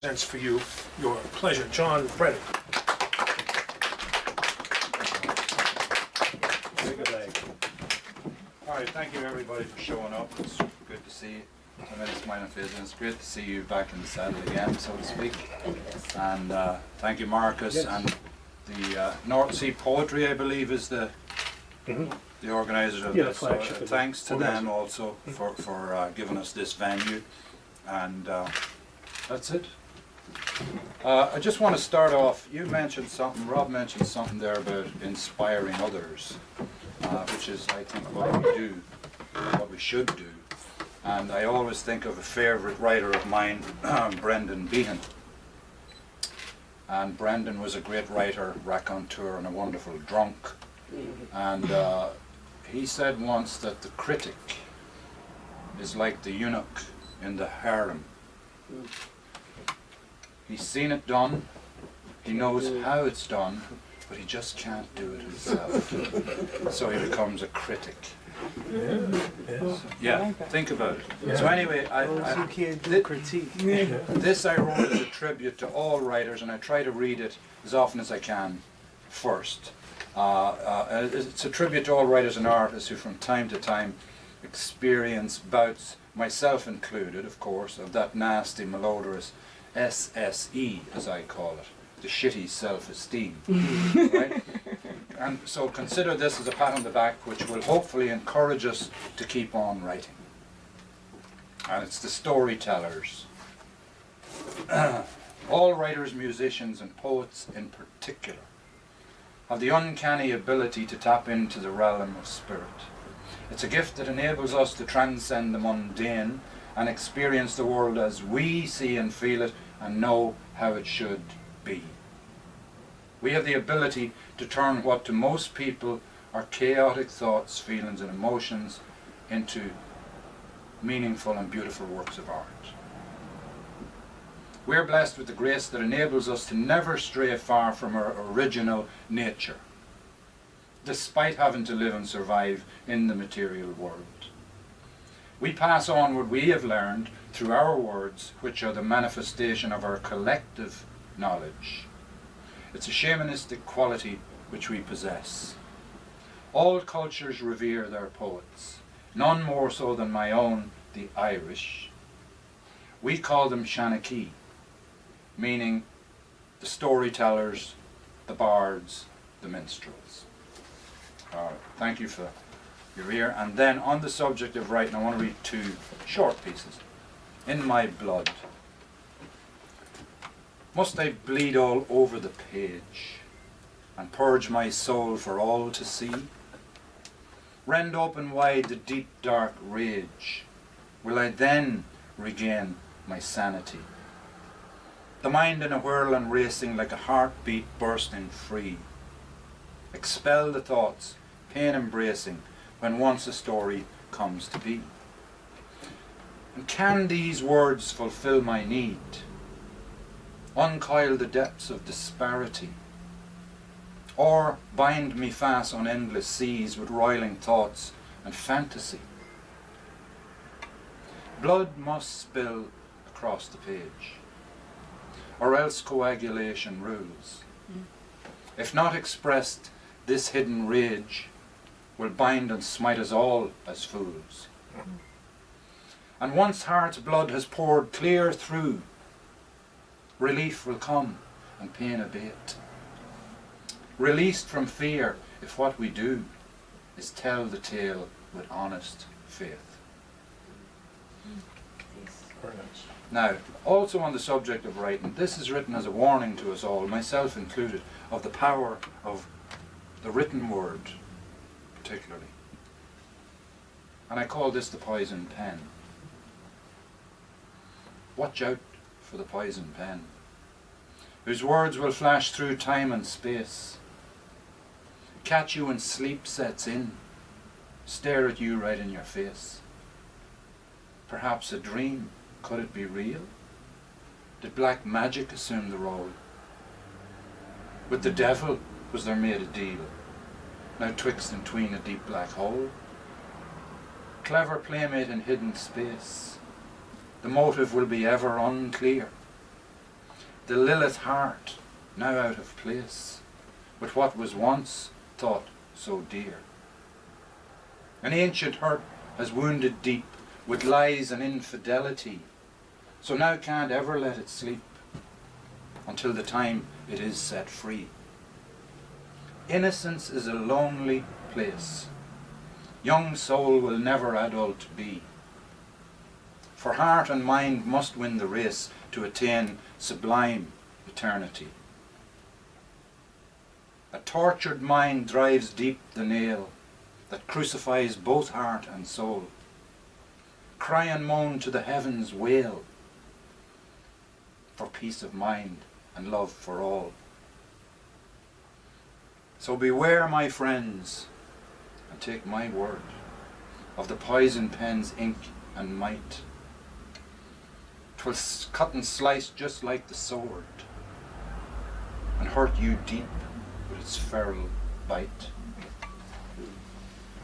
Presents for you your pleasure, John Brennan. Good leg. All right, thank you everybody for showing up. It's good to see you. I made a smiling face, and it's great to see you back in the saddle again, so to speak. And thank you, Marcus. Yes. And the North Sea Poetry, I believe, is the organisers of this. So, flagship of the thanks to them organizer. also for giving us this venue. And that's it. I just want to start off, you mentioned something, Rob mentioned something there about inspiring others, which is, I think, what we do, what we should do. And I always think of a favourite writer of mine, Brendan Behan. And Brendan was a great writer, raconteur, and a wonderful drunk. And he said once that the critic is like the eunuch in the harem. He's seen it done, he knows how it's done, but he just can't do it himself. So he becomes a critic. Yeah, think about it. So anyway, You can't do critique. this I wrote as a tribute to all writers, and I try to read it as often as I can first. It's a tribute to all writers and artists who from time to time experience bouts, myself included of course, of that nasty, malodorous SSE, as I call it, the shitty self-esteem, right? And so consider this as a pat on the back which will hopefully encourage us to keep on writing. And it's the storytellers. All writers, musicians and poets in particular have the uncanny ability to tap into the realm of spirit. It's a gift that enables us to transcend the mundane and experience the world as we see and feel it and know how it should be. We have the ability to turn what to most people are chaotic thoughts, feelings and emotions into meaningful and beautiful works of art. We're blessed with the grace that enables us to never stray far from our original nature, despite having to live and survive in the material world. We pass on what we have learned through our words, which are the manifestation of our collective knowledge. It's a shamanistic quality which we possess. All cultures revere their poets, none more so than my own, the Irish. We call them Shanachie, meaning the storytellers, the bards, the minstrels. All right, thank you for your ear. And then on the subject of writing, I want to read two short pieces. In my blood. Must I bleed all over the page and purge my soul for all to see? Rend open wide the deep dark rage. Will I then regain my sanity? The mind in a whirl and racing like a heartbeat bursting free. Expel the thoughts, pain embracing, when once a story comes to be. And can these words fulfill my need? Uncoil the depths of disparity? Or bind me fast on endless seas with roiling thoughts and fantasy? Blood must spill across the page, or else coagulation rules. If not expressed, this hidden rage will bind and smite us all as fools. And once heart's blood has poured clear through, relief will come and pain abate. Released from fear if what we do is tell the tale with honest faith. Very nice. Now, also on the subject of writing, this is written as a warning to us all, myself included, of the power of the written word, particularly. And I call this the poison pen. Watch out for the poison pen, whose words will flash through time and space, catch you when sleep sets in, stare at you right in your face. Perhaps a dream, could it be real? Did black magic assume the role? With the devil was there made a deal, now twixt and tween a deep black hole? Clever playmate in hidden space, the motive will be ever unclear. the Lilith heart, now out of place, with what was once thought so dear. An ancient hurt has wounded deep with lies and infidelity, so now can't ever let it sleep until the time it is set free. Innocence is a lonely place. Young soul will never adult be. For heart and mind must win the race to attain sublime eternity. A tortured mind drives deep the nail that crucifies both heart and soul. Cry and moan to the heavens wail for peace of mind and love for all. So beware, my friends, and take my word of the poison pen's ink and might. 'Twill cut and slice just like the sword, and hurt you deep with its feral bite.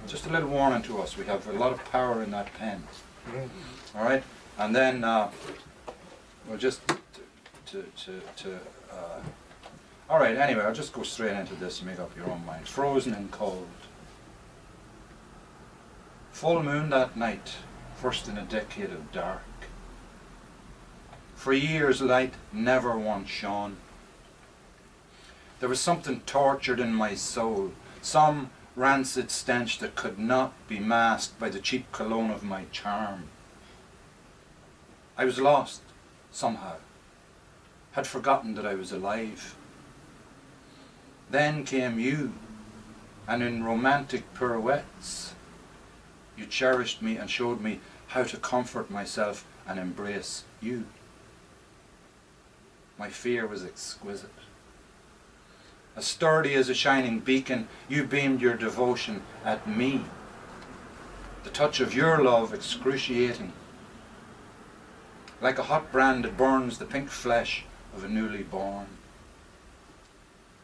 Just a little warning to us, we have a lot of power in that pen. All right, and then we'll just all right, anyway, I'll just go straight into this and make up your own mind. Frozen and cold. Full moon that night, first in a decade of dark. For years light never once shone. There was something tortured in my soul, some rancid stench that could not be masked by the cheap cologne of my charm. I was lost, somehow, had forgotten that I was alive. Then came you, and in romantic pirouettes, you cherished me and showed me how to comfort myself and embrace you. My fear was exquisite. As sturdy as a shining beacon, you beamed your devotion at me. The touch of your love excruciating, like a hot brand that burns the pink flesh of a newly born.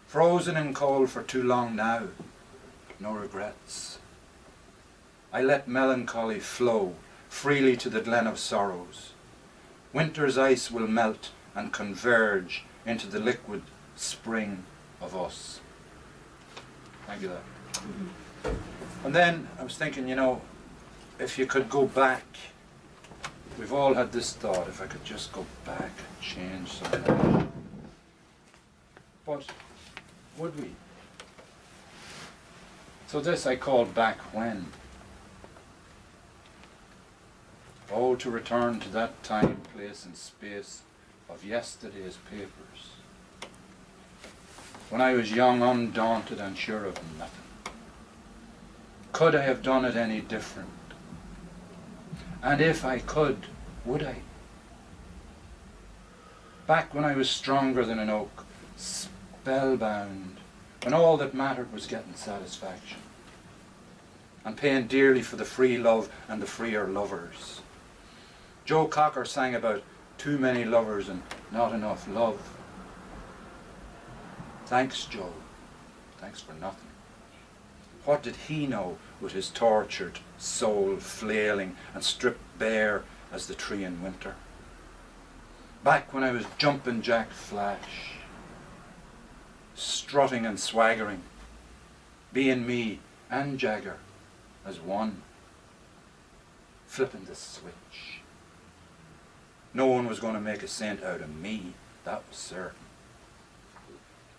Frozen in cold for too long now, but no regrets. I let melancholy flow freely to the glen of sorrows. Winter's ice will melt and converge into the liquid spring of us. Thank you, that. And then I was thinking, you know, if you could go back, we've all had this thought, if I could just go back and change something. But would we? So this I call back when. Oh, to return to that time, place and space of yesterday's papers, when I was young, undaunted and sure of nothing. Could I have done it any different? And if I could, would I? Back when I was stronger than an oak, spellbound, when all that mattered was getting satisfaction and paying dearly for the free love and the freer lovers. Joe Cocker sang about too many lovers and not enough love. Thanks, Joe. Thanks for nothing. What did he know with his tortured soul flailing and stripped bare as the tree in winter? Back when I was jumping Jack Flash, strutting and swaggering, being me and Jagger as one, flipping the switch. No one was going to make a saint out of me, that was certain.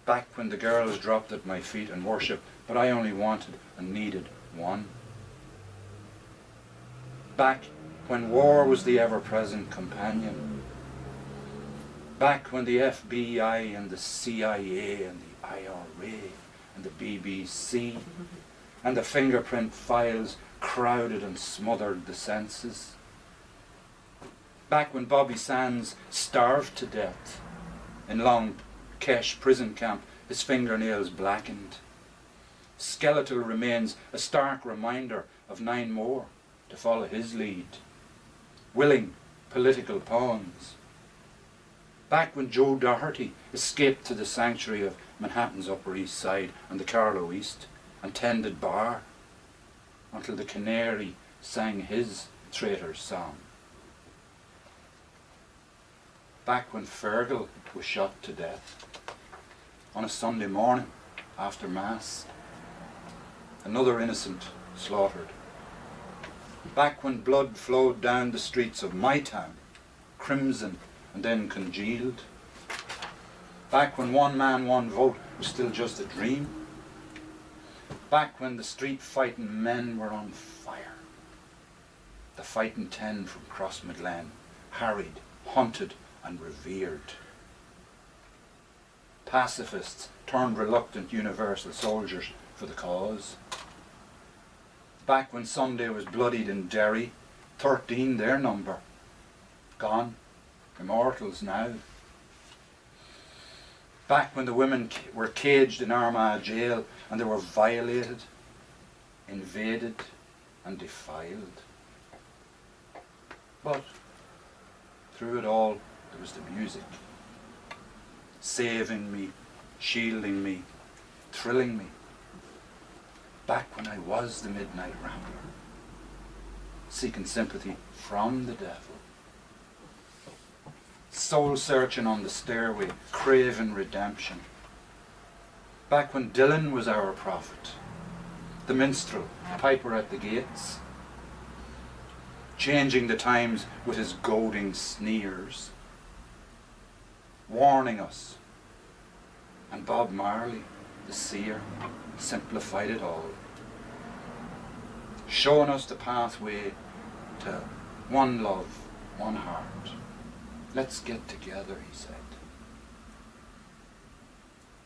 Back when the girls dropped at my feet and worshipped, but I only wanted and needed one. Back when war was the ever-present companion. Back when the FBI and the CIA and the IRA and the BBC and the fingerprint files crowded and smothered the senses. Back when Bobby Sands starved to death in Long Kesh prison camp, his fingernails blackened. Skeletal remains, a stark reminder of 9 more to follow his lead. Willing political pawns. Back when Joe Doherty escaped to the sanctuary of Manhattan's Upper East Side and the Carlow East and tended bar until the canary sang his traitor's song. Back when Fergal was shot to death on a Sunday morning after Mass. Another innocent slaughtered. Back when blood flowed down the streets of my town, crimson and then congealed. Back when one man, one vote was still just a dream. Back when the street fighting men were on fire. The fighting 10 from Crossmaglen, harried, hunted and revered. Pacifists turned reluctant universal soldiers for the cause. Back when Sunday was bloodied in Derry, 13 their number. Gone, immortals now. Back when the women were caged in Armagh jail and they were violated, invaded and defiled. But through it all, there was the music, saving me, shielding me, thrilling me. Back when I was the midnight rambler, seeking sympathy from the devil. Soul searching on the stairway, craving redemption. Back when Dylan was our prophet, the minstrel, piper at the gates, changing the times with his goading sneers, warning us. And Bob Marley, the seer, simplified it all, showing us the pathway to one love, one heart. Let's get together, he said.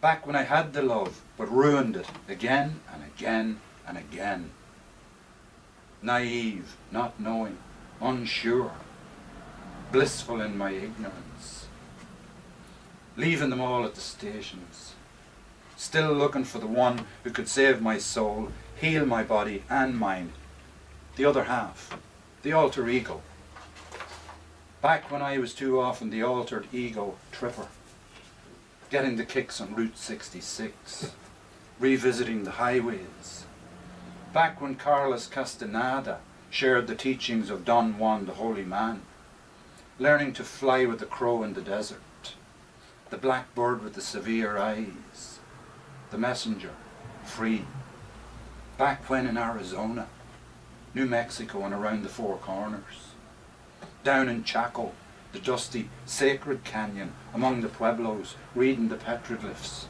Back when I had the love, but ruined it again and again and again. Naive, not knowing, unsure, blissful in my ignorance. Leaving them all at the stations. Still looking for the one who could save my soul, heal my body and mind. The other half, the alter ego. Back when I was too often the altered ego tripper, getting the kicks on Route 66, revisiting the highways. Back when Carlos Castaneda shared the teachings of Don Juan the Holy Man, learning to fly with the crow in the desert, the black bird with the severe eyes, the messenger, free. Back when in Arizona, New Mexico and around the Four Corners. Down in Chaco, the dusty, sacred canyon among the pueblos, reading the petroglyphs,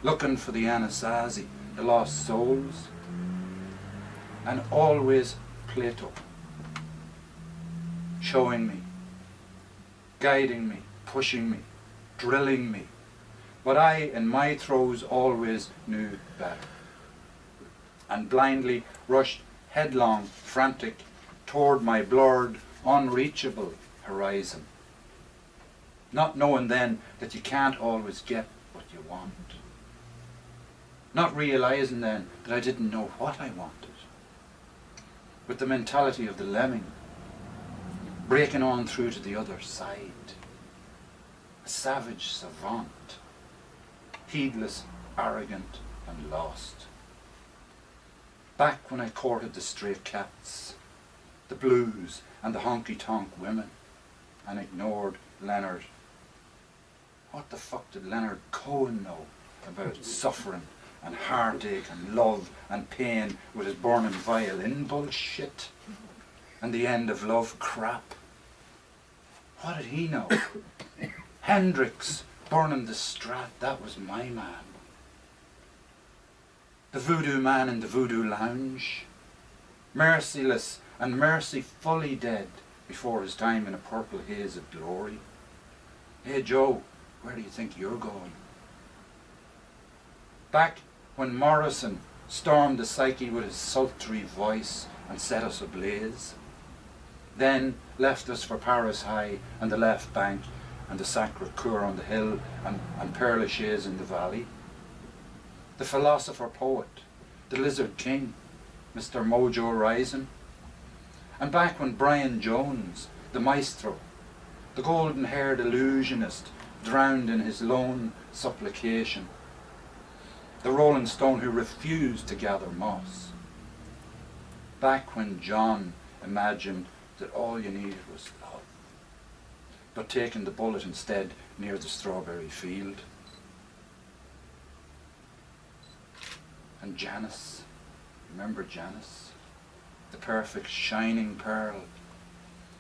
looking for the Anasazi, the lost souls. And always Plato, showing me, guiding me, pushing me, drilling me. But I, in my throes, always knew better. And blindly rushed headlong, frantic, toward my blurred, unreachable horizon. Not knowing then that you can't always get what you want. Not realizing then that I didn't know what I wanted. With the mentality of the lemming, breaking on through to the other side. A savage savant, heedless, arrogant and lost. Back when I courted the stray cats, the blues and the honky-tonk women, and ignored Leonard. What the fuck did Leonard Cohen know about suffering and heartache and love and pain with his burning violin bullshit and the end of love crap? What did he know? Hendrix burning the Strat, that was my man. The voodoo man in the voodoo lounge, merciless and mercifully dead before his time in a purple haze of glory. Hey Joe, where do you think you're going? Back when Morrison stormed the psyche with his sultry voice and set us ablaze, then left us for Paris High and the left bank and the Sacre-Cœur on the hill and Père Lachaise in the valley. The philosopher poet, the lizard king, Mr. Mojo Rising. And back when Brian Jones, the maestro, the golden-haired illusionist, drowned in his lone supplication. The Rolling Stone who refused to gather moss. Back when John imagined that all you needed was love. but taking the bullet instead near the strawberry field. And Janice, remember Janice? The perfect shining pearl,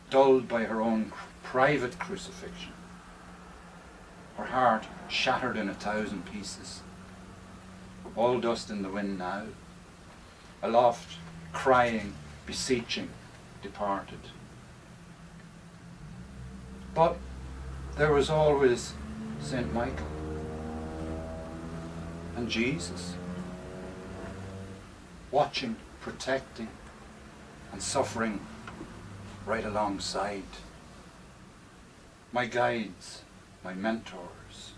dulled by her own private crucifixion. Her heart shattered in 1,000 pieces. All dust in the wind now. Aloft, crying, beseeching, departed. But there was always St. Michael and Jesus, watching, protecting, and suffering right alongside. My guides, my mentors,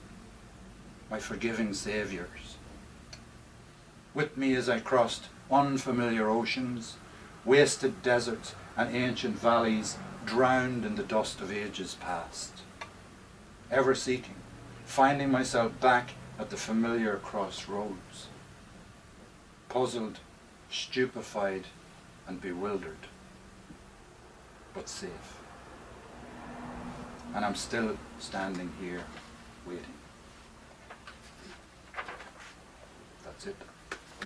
my forgiving saviours. With me as I crossed unfamiliar oceans, wasted deserts and ancient valleys drowned in the dust of ages past. Ever seeking, finding myself back at the familiar crossroads. Puzzled, stupefied and bewildered, but safe. And I'm still standing here waiting. That's it.